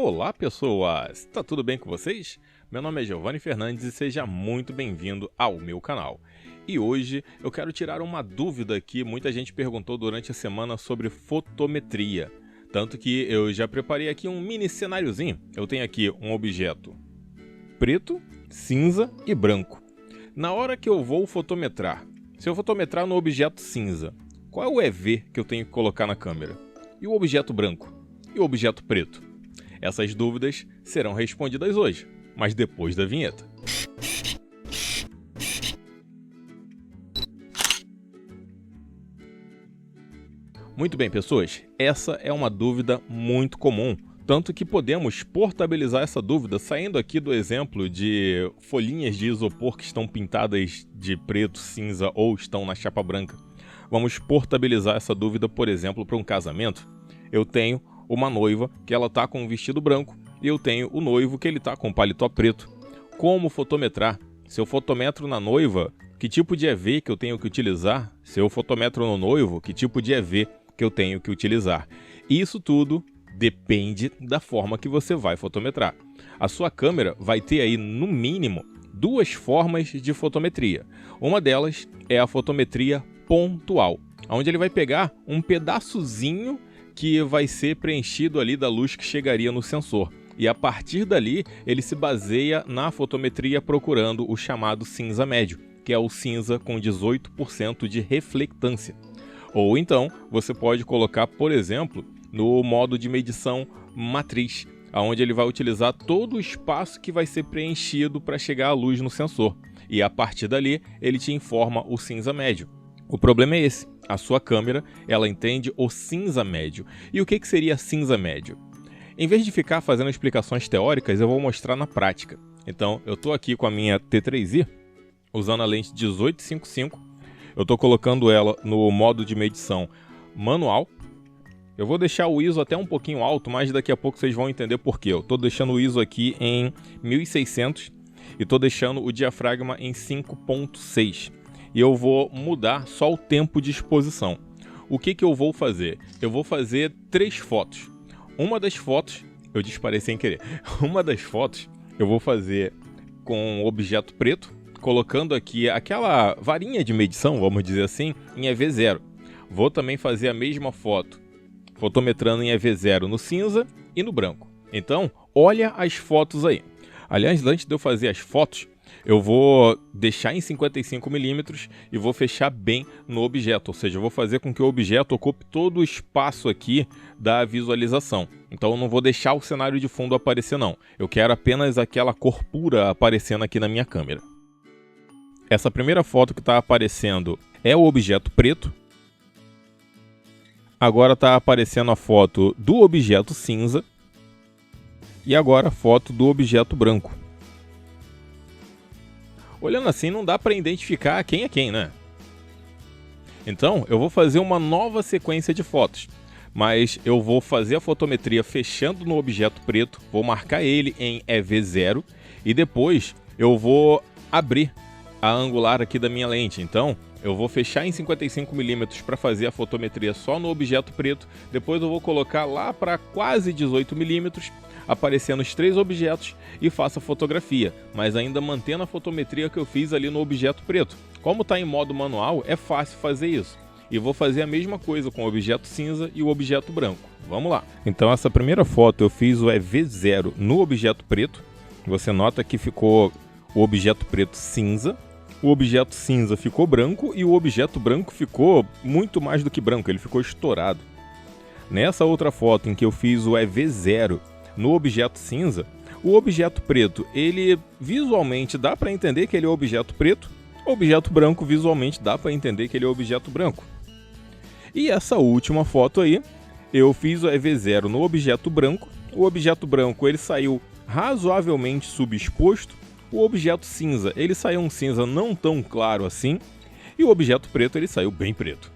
Olá pessoas, tá tudo bem com vocês? Meu nome é Giovanni Fernandes e seja muito bem-vindo ao meu canal. E hoje eu quero tirar uma dúvida que muita gente perguntou durante a semana sobre fotometria. Tanto que eu já preparei aqui um mini cenáriozinho. Eu tenho aqui um objeto preto, cinza e branco. Na hora que eu vou fotometrar, se eu fotometrar no objeto cinza, qual é o EV que eu tenho que colocar na câmera? E o objeto branco? E o objeto preto? Essas dúvidas serão respondidas hoje, mas depois da vinheta. Muito bem, pessoas, essa é uma dúvida muito comum, tanto que podemos portabilizar essa dúvida saindo aqui do exemplo de folhinhas de isopor que estão pintadas de preto, cinza ou estão na chapa branca. Vamos portabilizar essa dúvida, por exemplo, para um casamento. Eu tenho uma noiva que ela está com um vestido branco e eu tenho o noivo que ele está com um paletó preto. Como fotometrar? Se eu fotometro na noiva, que tipo de EV que eu tenho que utilizar? Se eu fotometro no noivo, que tipo de EV que eu tenho que utilizar? Isso tudo depende da forma que você vai fotometrar. A sua câmera vai ter aí, no mínimo, duas formas de fotometria. Uma delas é a fotometria pontual, onde ele vai pegar um pedaçozinho que vai ser preenchido ali da luz que chegaria no sensor. E a partir dali, ele se baseia na fotometria procurando o chamado cinza médio, que é o cinza com 18% de reflectância. Ou então, você pode colocar, por exemplo, no modo de medição matriz, onde ele vai utilizar todo o espaço que vai ser preenchido para chegar a luz no sensor. E a partir dali, ele te informa o cinza médio. O problema é esse, a sua câmera ela entende o cinza médio. E o que seria cinza médio? Em vez de ficar fazendo explicações teóricas, eu vou mostrar na prática. Então, eu estou aqui com a minha T3i, usando a lente 18-55. Eu estou colocando ela no modo de medição manual. Eu vou deixar o ISO até um pouquinho alto, mas daqui a pouco vocês vão entender por quê. Eu estou deixando o ISO aqui em 1600 e estou deixando o diafragma em 5.6. E eu vou mudar só o tempo de exposição. O que eu vou fazer? Eu vou fazer 3 fotos. Uma das fotos, eu disparei sem querer. Uma das fotos eu vou fazer com objeto preto, colocando aqui aquela varinha de medição, vamos dizer assim, em EV0. Vou também fazer a mesma foto, fotometrando em EV0 no cinza e no branco. Então, olha as fotos aí. Aliás, antes de eu fazer as fotos, eu vou deixar em 55mm e vou fechar bem no objeto, ou seja, eu vou fazer com que o objeto ocupe todo o espaço aqui da visualização. Então eu não vou deixar o cenário de fundo aparecer não, eu quero apenas aquela cor pura aparecendo aqui na minha câmera. Essa primeira foto que está aparecendo é o objeto preto. Agora está aparecendo a foto do objeto cinza e agora a foto do objeto branco. Olhando assim, não dá para identificar quem é quem, né? Então, eu vou fazer uma nova sequência de fotos. Mas eu vou fazer a fotometria fechando no objeto preto, vou marcar ele em EV0 e depois eu vou abrir a angular aqui da minha lente. Então, eu vou fechar em 55mm para fazer a fotometria só no objeto preto. Depois eu vou colocar lá para quase 18mm, aparecendo os 3 objetos e faço a fotografia, mas ainda mantendo a fotometria que eu fiz ali no objeto preto. Como está em modo manual, é fácil fazer isso. E vou fazer a mesma coisa com o objeto cinza e o objeto branco. Vamos lá. Então essa primeira foto eu fiz o EV0 no objeto preto. Você nota que ficou o objeto preto cinza. O objeto cinza ficou branco e o objeto branco ficou muito mais do que branco, ele ficou estourado. Nessa outra foto em que eu fiz o EV0 no objeto cinza, o objeto preto, ele visualmente dá para entender que ele é objeto preto, o objeto branco visualmente dá para entender que ele é objeto branco. E essa última foto aí, eu fiz o EV0 no objeto branco, o objeto branco ele saiu razoavelmente subexposto, o objeto cinza ele saiu um cinza não tão claro assim, e o objeto preto ele saiu bem preto.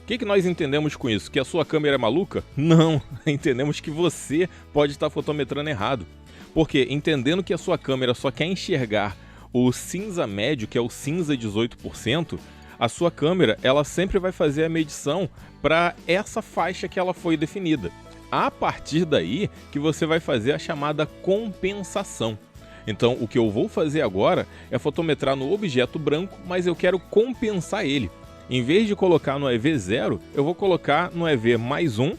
O que nós entendemos com isso? Que a sua câmera é maluca? Não, entendemos que você pode estar fotometrando errado. Porque entendendo que a sua câmera só quer enxergar o cinza médio, que é o cinza 18%, a sua câmera ela sempre vai fazer a medição para essa faixa que ela foi definida. A partir daí que você vai fazer a chamada compensação. Então, o que eu vou fazer agora é fotometrar no objeto branco, mas eu quero compensar ele. Em vez de colocar no EV0, eu vou colocar no EV mais 1,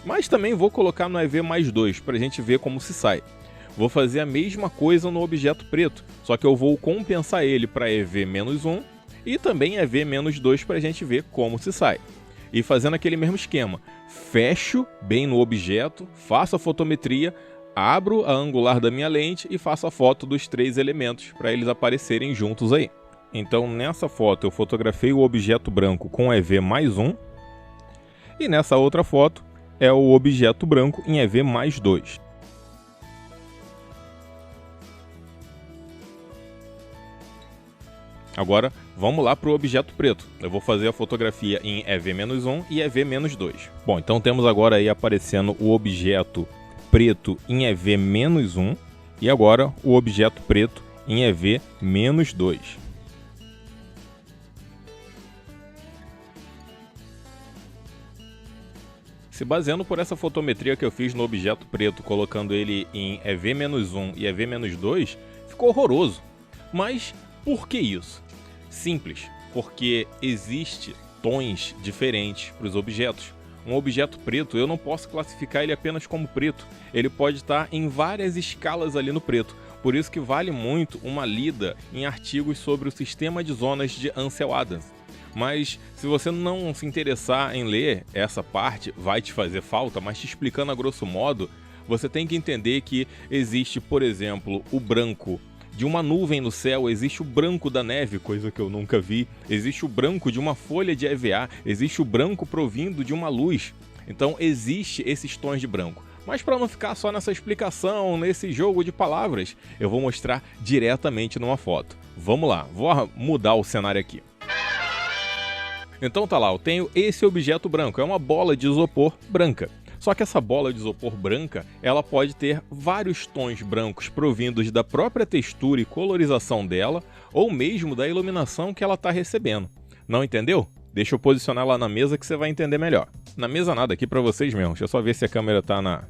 mas também vou colocar no EV mais 2, para a gente ver como se sai. Vou fazer a mesma coisa no objeto preto, só que eu vou compensar ele para EV menos 1 e também EV menos 2 para a gente ver como se sai. E fazendo aquele mesmo esquema, fecho bem no objeto, faço a fotometria, abro a angular da minha lente e faço a foto dos 3 elementos para eles aparecerem juntos aí. Então nessa foto eu fotografei o objeto branco com EV mais 1 e nessa outra foto é o objeto branco em EV mais 2. Agora vamos lá para o objeto preto. Eu vou fazer a fotografia em EV-1 e EV-2. Bom, então temos agora aí aparecendo o objeto preto em EV-1 e agora o objeto preto em EV-2. Se baseando por essa fotometria que eu fiz no objeto preto, colocando ele em EV-1 e EV-2, ficou horroroso. Mas por que isso? Simples, porque existe tons diferentes para os objetos. Um objeto preto, eu não posso classificar ele apenas como preto. Ele pode estar em várias escalas ali no preto. Por isso que vale muito uma lida em artigos sobre o sistema de zonas de Ansel Adams. Mas se você não se interessar em ler, essa parte vai te fazer falta, mas te explicando a grosso modo, você tem que entender que existe, por exemplo, o branco de uma nuvem no céu, existe o branco da neve, coisa que eu nunca vi, existe o branco de uma folha de EVA, existe o branco provindo de uma luz. Então existe esses tons de branco. Mas para não ficar só nessa explicação, nesse jogo de palavras, eu vou mostrar diretamente numa foto. Vamos lá, vou mudar o cenário aqui. Então tá lá, eu tenho esse objeto branco, é uma bola de isopor branca. Só que essa bola de isopor branca, ela pode ter vários tons brancos provindos da própria textura e colorização dela, ou mesmo da iluminação que ela está recebendo. Não entendeu? Deixa eu posicionar lá na mesa que você vai entender melhor. Na mesa nada, aqui para vocês mesmo. Deixa eu só ver se a câmera tá na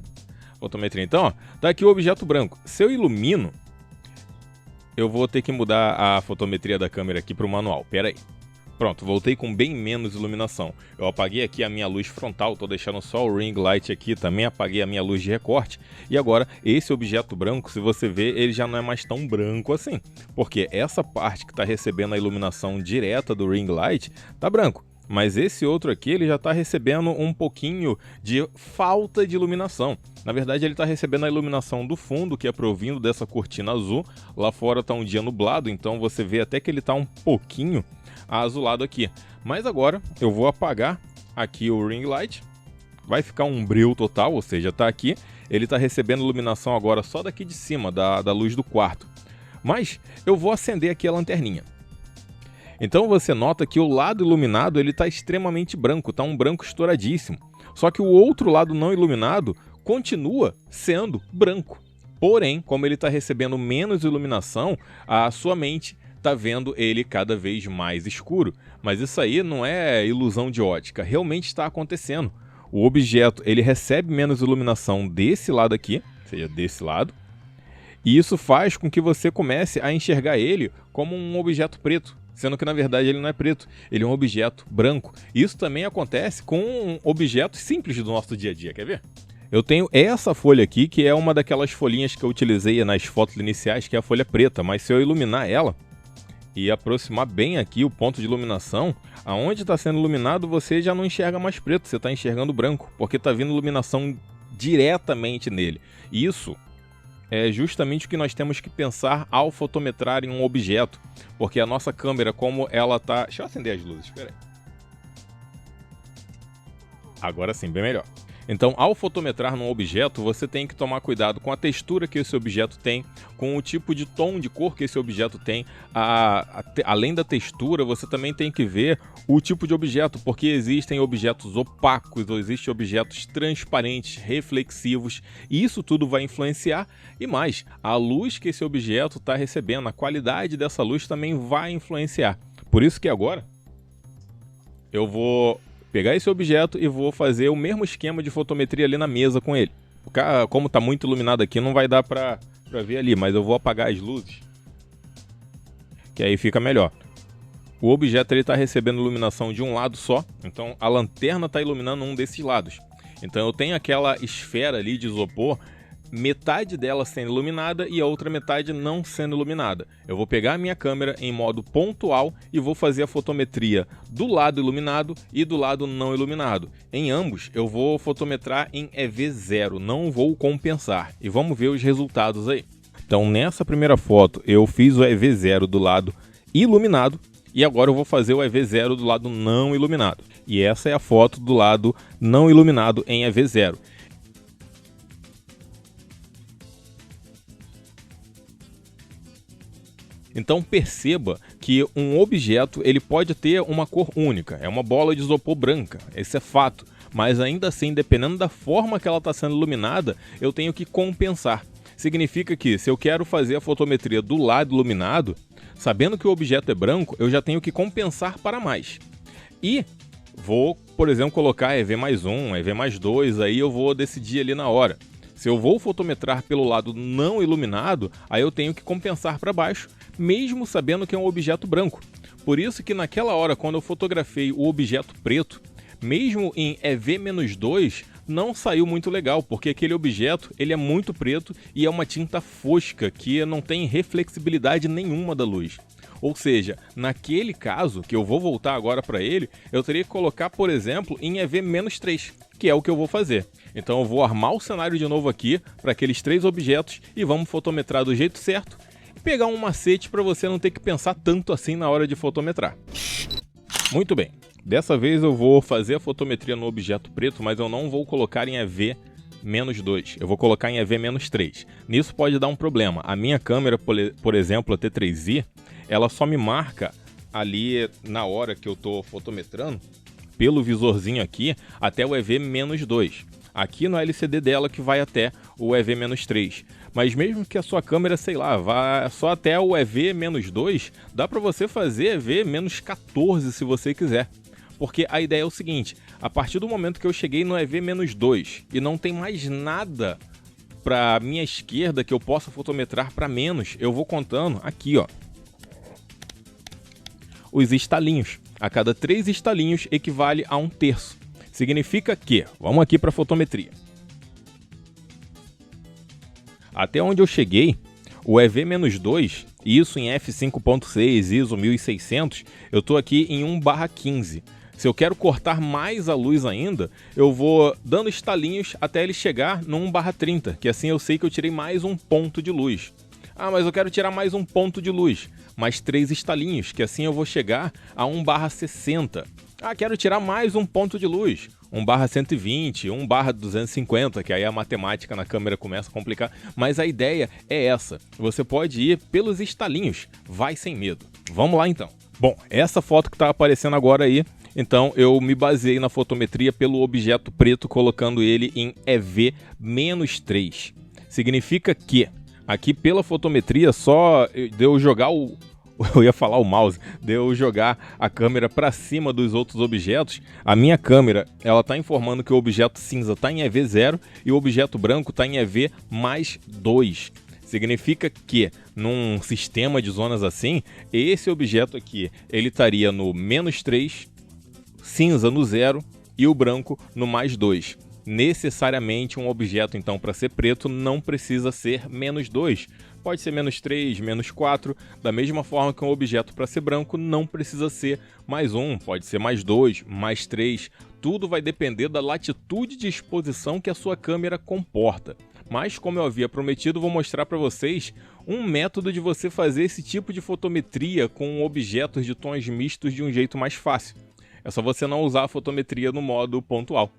fotometria. Então, ó, tá aqui o objeto branco. Se eu ilumino, eu vou ter que mudar a fotometria da câmera aqui para o manual. Pera aí. Pronto, voltei com bem menos iluminação. Eu apaguei aqui a minha luz frontal, tô deixando só o ring light aqui, também apaguei a minha luz de recorte. E agora, esse objeto branco, se você ver, ele já não é mais tão branco assim. Porque essa parte que está recebendo a iluminação direta do ring light, tá branco. Mas esse outro aqui, ele já está recebendo um pouquinho de falta de iluminação. Na verdade, ele está recebendo a iluminação do fundo, que é provindo dessa cortina azul. Lá fora está um dia nublado, então você vê até que ele está um pouquinho azulado aqui. Mas agora eu vou apagar aqui o ring light. Vai ficar um breu total, ou seja, está aqui. Ele está recebendo iluminação agora só daqui de cima, da luz do quarto. Mas eu vou acender aqui a lanterninha. Então você nota que o lado iluminado ele está extremamente branco, está um branco estouradíssimo. Só que o outro lado não iluminado continua sendo branco. Porém, como ele está recebendo menos iluminação, a sua mente está vendo ele cada vez mais escuro. Mas isso aí não é ilusão de ótica, realmente está acontecendo. O objeto ele recebe menos iluminação desse lado aqui, ou seja, desse lado. E isso faz com que você comece a enxergar ele como um objeto preto. Sendo que na verdade ele não é preto, ele é um objeto branco. Isso também acontece com objetos simples do nosso dia a dia, quer ver? Eu tenho essa folha aqui, que é uma daquelas folhinhas que eu utilizei nas fotos iniciais, que é a folha preta. Mas se eu iluminar ela e aproximar bem aqui o ponto de iluminação, aonde está sendo iluminado você já não enxerga mais preto, você está enxergando branco, porque está vindo iluminação diretamente nele. Isso é justamente o que nós temos que pensar ao fotometrar em um objeto, porque a nossa câmera, como ela tá... Deixa eu acender as luzes, espera aí. Agora sim, bem melhor. Então, ao fotometrar num objeto, você tem que tomar cuidado com a textura que esse objeto tem, com o tipo de tom de cor que esse objeto tem. Além da textura, você também tem que ver o tipo de objeto, porque existem objetos opacos, ou existem objetos transparentes, reflexivos, e isso tudo vai influenciar. E mais, a luz que esse objeto está recebendo, a qualidade dessa luz também vai influenciar. Por isso que agora eu vou pegar esse objeto e vou fazer o mesmo esquema de fotometria ali na mesa com ele. Como está muito iluminado aqui, não vai dar para ver ali, mas eu vou apagar as luzes, que aí fica melhor. O objeto está recebendo iluminação de um lado só, então a lanterna está iluminando um desses lados. Então eu tenho aquela esfera ali de isopor, metade dela sendo iluminada e a outra metade não sendo iluminada. Eu vou pegar a minha câmera em modo pontual e vou fazer a fotometria do lado iluminado e do lado não iluminado. Em ambos eu vou fotometrar em EV0, não vou compensar. E vamos ver os resultados aí. Então nessa primeira foto eu fiz o EV0 do lado iluminado e agora eu vou fazer o EV0 do lado não iluminado. E essa é a foto do lado não iluminado em EV0. Então perceba que um objeto ele pode ter uma cor única, é uma bola de isopor branca, esse é fato, mas ainda assim, dependendo da forma que ela está sendo iluminada, eu tenho que compensar. Significa que se eu quero fazer a fotometria do lado iluminado, sabendo que o objeto é branco, eu já tenho que compensar para mais. E vou, por exemplo, colocar EV+1, EV+2, aí eu vou decidir ali na hora. Se eu vou fotometrar pelo lado não iluminado, aí eu tenho que compensar para baixo, mesmo sabendo que é um objeto branco. Por isso que naquela hora, quando eu fotografei o objeto preto, mesmo em EV-2, não saiu muito legal, porque aquele objeto ele é muito preto e é uma tinta fosca que não tem reflexibilidade nenhuma da luz. Ou seja, naquele caso, que eu vou voltar agora para ele, eu teria que colocar, por exemplo, em EV-3, que é o que eu vou fazer. Então eu vou armar o cenário de novo aqui para aqueles 3 objetos e vamos fotometrar do jeito certo e pegar um macete para você não ter que pensar tanto assim na hora de fotometrar. Muito bem, dessa vez eu vou fazer a fotometria no objeto preto, mas eu não vou colocar em EV-2, eu vou colocar em EV-3. Nisso pode dar um problema. A minha câmera, por exemplo, a T3i, ela só me marca ali na hora que eu estou fotometrando, pelo visorzinho aqui, até o EV-2. Aqui no LCD dela que vai até o EV-3. Mas mesmo que a sua câmera, sei lá, vá só até o EV-2, dá para você fazer EV-14 se você quiser. Porque a ideia é o seguinte, a partir do momento que eu cheguei no EV-2 e não tem mais nada para minha esquerda que eu possa fotometrar para menos, eu vou contando aqui, ó, os estalinhos. A cada 3 estalinhos equivale a 1/3. Significa que, vamos aqui para a fotometria. Até onde eu cheguei, o EV-2, isso em f5.6, ISO 1600, eu estou aqui em 1/15. Se eu quero cortar mais a luz ainda, eu vou dando estalinhos até ele chegar no 1/30, que assim eu sei que eu tirei mais um ponto de luz. Ah, mas eu quero tirar mais um ponto de luz. Mais 3 estalinhos, que assim eu vou chegar a 1/60. Ah, quero tirar mais um ponto de luz. 1/120, 1/250, que aí a matemática na câmera começa a complicar. Mas a ideia é essa. Você pode ir pelos estalinhos. Vai sem medo. Vamos lá então. Bom, essa foto que está aparecendo agora aí, então eu me baseei na fotometria pelo objeto preto, colocando ele em EV-3. Significa que aqui pela fotometria só deu jogar eu ia falar o mouse, de eu jogar a câmera para cima dos outros objetos, a minha câmera ela está informando que o objeto cinza está em EV0 e o objeto branco está em EV+2. Significa que num sistema de zonas assim, esse objeto aqui ele estaria no -3, cinza no 0 e o branco no +2. Necessariamente um objeto então para ser preto não precisa ser -2. Pode ser -3, -4, da mesma forma que um objeto para ser branco não precisa ser +1, pode ser +2, +3, tudo vai depender da latitude de exposição que a sua câmera comporta. Mas, como eu havia prometido, vou mostrar para vocês um método de você fazer esse tipo de fotometria com objetos de tons mistos de um jeito mais fácil. É só você não usar a fotometria no modo pontual.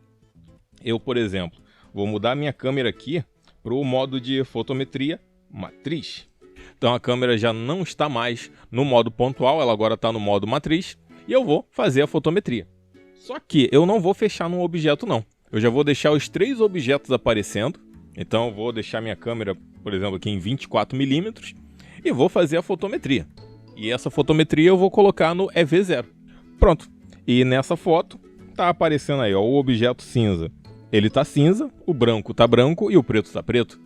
Eu, por exemplo, vou mudar minha câmera aqui para o modo de fotometria matriz. Então a câmera já não está mais no modo pontual, ela agora está no modo matriz e eu vou fazer a fotometria. Só que eu não vou fechar num objeto não. Eu já vou deixar os 3 objetos aparecendo. Então eu vou deixar minha câmera, por exemplo, aqui em 24mm e vou fazer a fotometria. E essa fotometria eu vou colocar no EV0. Pronto. E nessa foto tá aparecendo aí, ó, o objeto cinza. Ele tá cinza, o branco tá branco e o preto tá preto.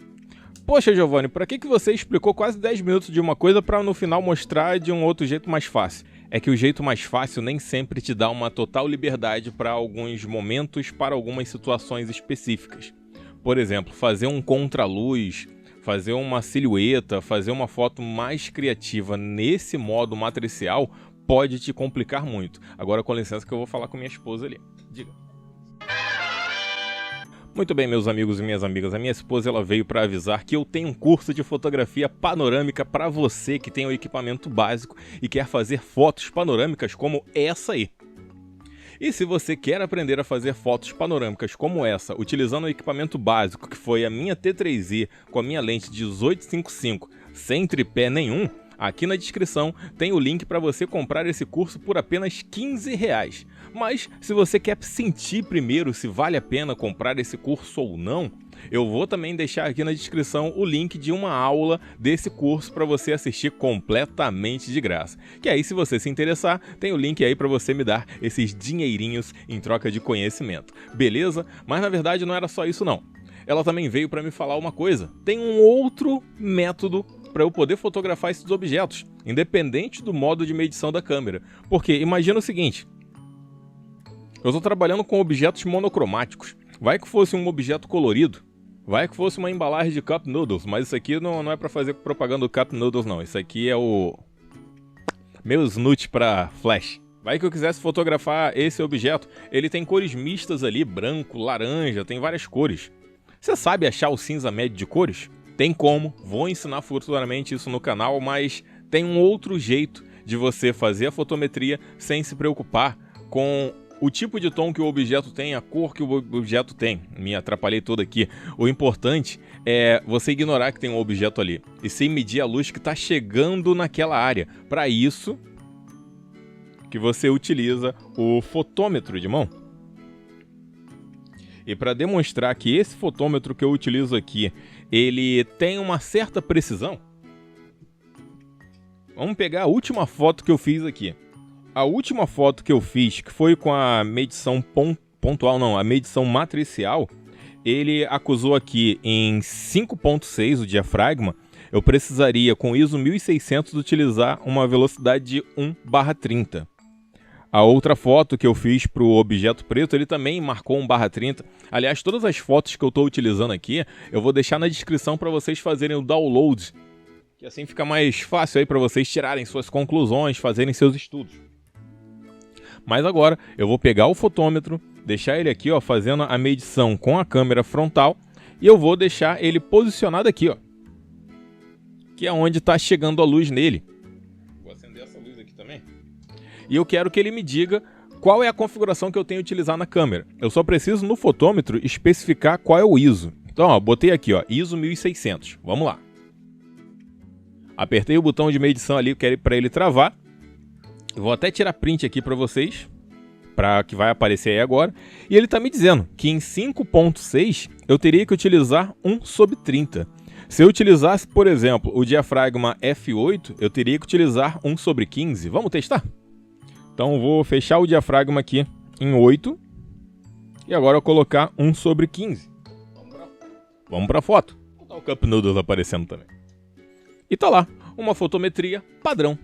Poxa, Giovanni, pra que você explicou quase 10 minutos de uma coisa pra no final mostrar de um outro jeito mais fácil? É que o jeito mais fácil nem sempre te dá uma total liberdade para alguns momentos, para algumas situações específicas. Por exemplo, fazer um contraluz, fazer uma silhueta, fazer uma foto mais criativa nesse modo matricial pode te complicar muito. Agora, com licença que eu vou falar com minha esposa ali. Diga. Muito bem, meus amigos e minhas amigas, a minha esposa ela veio para avisar que eu tenho um curso de fotografia panorâmica para você que tem o equipamento básico e quer fazer fotos panorâmicas como essa aí. E se você quer aprender a fazer fotos panorâmicas como essa, utilizando o equipamento básico que foi a minha T3i com a minha lente 18-55, sem tripé nenhum, aqui na descrição tem o link para você comprar esse curso por apenas R$15. Mas se você quer sentir primeiro se vale a pena comprar esse curso ou não, eu vou também deixar aqui na descrição o link de uma aula desse curso para você assistir completamente de graça. Que aí, se você se interessar, tem o link aí para você me dar esses dinheirinhos em troca de conhecimento. Beleza? Mas na verdade não era só isso não. Ela também veio para me falar uma coisa. Tem um outro método para eu poder fotografar esses objetos, independente do modo de medição da câmera. Porque imagina o seguinte, eu estou trabalhando com objetos monocromáticos. Vai que fosse um objeto colorido, vai que fosse uma embalagem de Cup Noodles, mas isso aqui não é para fazer propaganda do Cup Noodles não, isso aqui é o meu snoot para flash. Vai que eu quisesse fotografar esse objeto, ele tem cores mistas ali, branco, laranja, tem várias cores. Você sabe achar o cinza médio de cores? Tem como, vou ensinar futuramente isso no canal, mas tem um outro jeito de você fazer a fotometria sem se preocupar com o tipo de tom que o objeto tem, a cor que o objeto tem. Me atrapalhei todo aqui. O importante é você ignorar que tem um objeto ali e sim medir a luz que está chegando naquela área. Para isso que você utiliza o fotômetro de mão. E para demonstrar que esse fotômetro que eu utilizo aqui, ele tem uma certa precisão, vamos pegar a última foto que eu fiz aqui. A última foto que eu fiz, que foi com a medição pontual, não, a medição matricial, ele acusou aqui em 5.6 o diafragma, eu precisaria com ISO 1600 utilizar uma velocidade de 1/30. A outra foto que eu fiz para o objeto preto, ele também marcou 1/30. Aliás, todas as fotos que eu estou utilizando aqui, eu vou deixar na descrição para vocês fazerem o download, que assim fica mais fácil aí para vocês tirarem suas conclusões, fazerem seus estudos. Mas agora eu vou pegar o fotômetro, deixar ele aqui, ó, fazendo a medição com a câmera frontal, e eu vou deixar ele posicionado aqui, ó, que é onde está chegando a luz nele. Vou acender essa luz aqui também. E eu quero que ele me diga qual é a configuração que eu tenho que utilizar na câmera. Eu só preciso no fotômetro especificar qual é o ISO. Então, ó, botei aqui, ó, ISO 1600. Vamos lá. Apertei o botão de medição ali para ele travar. Vou até tirar print aqui para vocês, para que vai aparecer aí agora. E ele está me dizendo que em 5.6 eu teria que utilizar 1/30. Se eu utilizasse, por exemplo, o diafragma f8, eu teria que utilizar 1/15. Vamos testar? Então vou fechar o diafragma aqui em 8 e agora eu vou colocar 1/15. Vamos para a foto. Vou botar o Cup Noodles aparecendo também. E tá lá, uma fotometria padrão.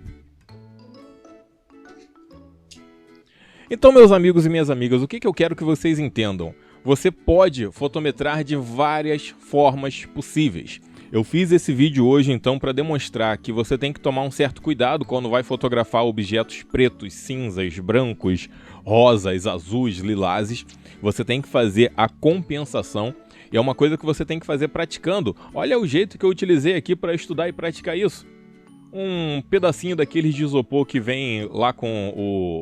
Então, meus amigos e minhas amigas, o que eu quero que vocês entendam? Você pode fotometrar de várias formas possíveis. Eu fiz esse vídeo hoje, então, para demonstrar que você tem que tomar um certo cuidado quando vai fotografar objetos pretos, cinzas, brancos, rosas, azuis, lilazes. Você tem que fazer a compensação. E é uma coisa que você tem que fazer praticando. Olha o jeito que eu utilizei aqui para estudar e praticar isso. Um pedacinho daqueles de isopor que vem lá com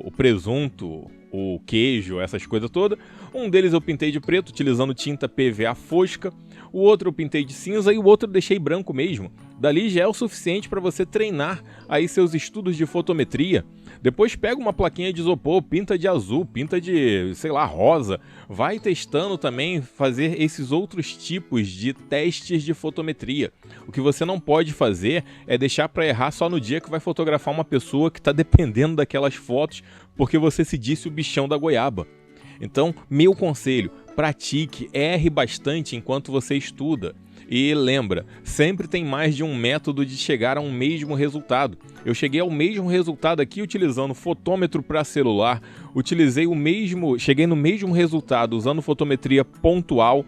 o presunto, o queijo, essas coisas todas. Um deles eu pintei de preto, utilizando tinta PVA fosca. O outro eu pintei de cinza e o outro eu deixei branco mesmo. Dali já é o suficiente para você treinar aí seus estudos de fotometria. Depois pega uma plaquinha de isopor, pinta de azul, pinta de, sei lá, rosa. Vai testando também fazer esses outros tipos de testes de fotometria. O que você não pode fazer é deixar para errar só no dia que vai fotografar uma pessoa que está dependendo daquelas fotos porque você se disse o bichão da goiaba. Então, meu conselho, pratique, erre bastante enquanto você estuda. E lembra, sempre tem mais de um método de chegar a um mesmo resultado. Eu cheguei ao mesmo resultado aqui utilizando fotômetro para celular, cheguei no mesmo resultado usando fotometria pontual,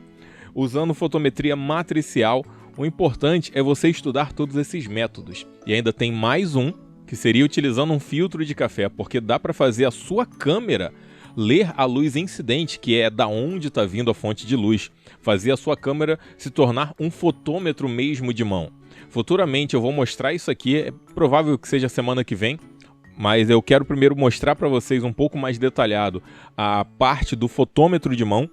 usando fotometria matricial. O importante é você estudar todos esses métodos. E ainda tem mais um, que seria utilizando um filtro de café, porque dá para fazer a sua câmera ler a luz incidente, que é da onde está vindo a fonte de luz. Fazer a sua câmera se tornar um fotômetro mesmo de mão. Futuramente eu vou mostrar isso aqui, é provável que seja semana que vem, mas eu quero primeiro mostrar para vocês um pouco mais detalhado a parte do fotômetro de mão.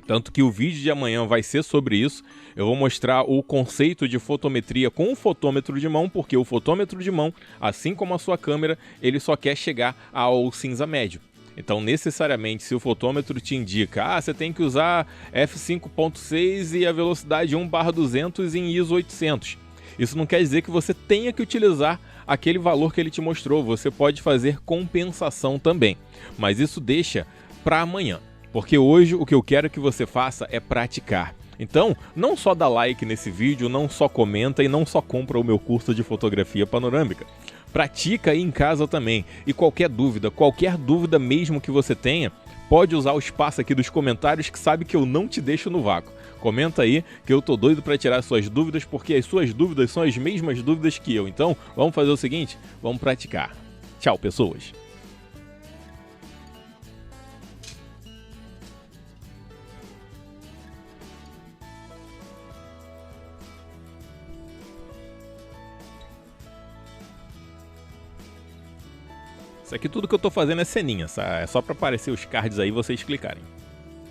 Tanto que o vídeo de amanhã vai ser sobre isso. Eu vou mostrar o conceito de fotometria com o fotômetro de mão, porque o fotômetro de mão, assim como a sua câmera, ele só quer chegar ao cinza médio. Então, necessariamente, se o fotômetro te indica, você tem que usar f5.6 e a velocidade 1/200 em ISO 800. Isso não quer dizer que você tenha que utilizar aquele valor que ele te mostrou. Você pode fazer compensação também. Mas isso deixa para amanhã. Porque hoje o que eu quero que você faça é praticar. Então, não só dá like nesse vídeo, não só comenta e não só compra o meu curso de fotografia panorâmica. Pratica aí em casa também. E qualquer dúvida mesmo que você tenha, pode usar o espaço aqui dos comentários que sabe que eu não te deixo no vácuo. Comenta aí que eu tô doido para tirar suas dúvidas, porque as suas dúvidas são as mesmas dúvidas que eu. Então, vamos fazer o seguinte? Vamos praticar. Tchau, pessoas! Isso aqui tudo que eu tô fazendo é ceninha, é só para aparecer os cards aí e vocês clicarem.